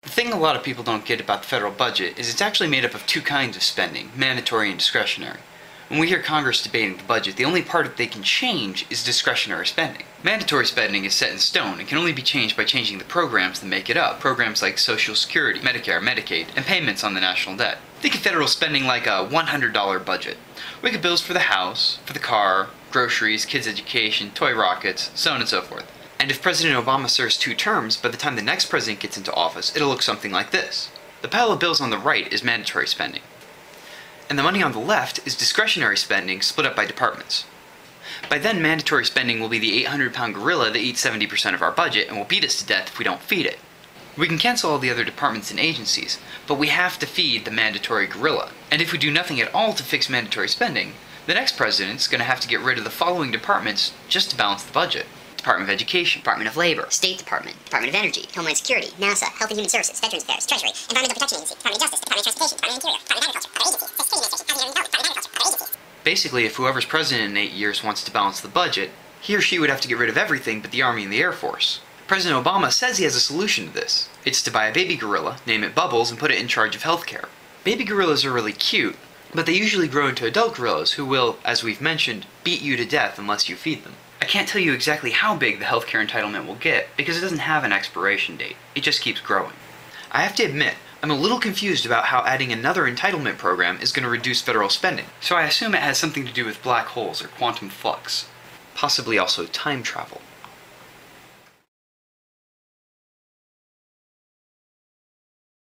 The thing a lot of people don't get about the federal budget is it's actually made up of two kinds of spending, mandatory and discretionary. When we hear Congress debating the budget, the only part that they can change is discretionary spending. Mandatory spending is set in stone and can only be changed by changing the programs that make it up. Programs like Social Security, Medicare, Medicaid, and payments on the national debt. Think of federal spending like a $100 budget. We get bills for the house, for the car, groceries, kids' education, toy rockets, so on and so forth. And if President Obama serves 2 terms, by the time the next president gets into office, it'll look something like this. The pile of bills on the right is mandatory spending. And the money on the left is discretionary spending split up by departments. By then, mandatory spending will be the 800-pound gorilla that eats 70% of our budget and will beat us to death if we don't feed it. We can cancel all the other departments and agencies, but we have to feed the mandatory gorilla. And if we do nothing at all to fix mandatory spending, the next president's going to have to get rid of the following departments just to balance the budget. Department of Education, Department of Labor, State Department, Department of Energy, Homeland Security, NASA, Health and Human Services, Veterans Affairs, Treasury, Environmental Protection Agency, Department of Justice, Department of Transportation, Department of Interior, Department of Agriculture, Department of Agency, Social Security Administration, Housing and Urban Development, Department of Agriculture, Department of Agency. Basically, if whoever's president in 8 years wants to balance the budget, he or she would have to get rid of everything but the Army and the Air Force. President Obama says he has a solution to this. It's to buy a baby gorilla, name it Bubbles, and put it in charge of healthcare. Baby gorillas are really cute, but they usually grow into adult gorillas who will, as we've mentioned, beat you to death unless you feed them. I can't tell you exactly how big the healthcare entitlement will get because it doesn't have an expiration date. It just keeps growing. I have to admit, I'm a little confused about how adding another entitlement program is going to reduce federal spending, so I assume it has something to do with black holes or quantum flux. Possibly also time travel.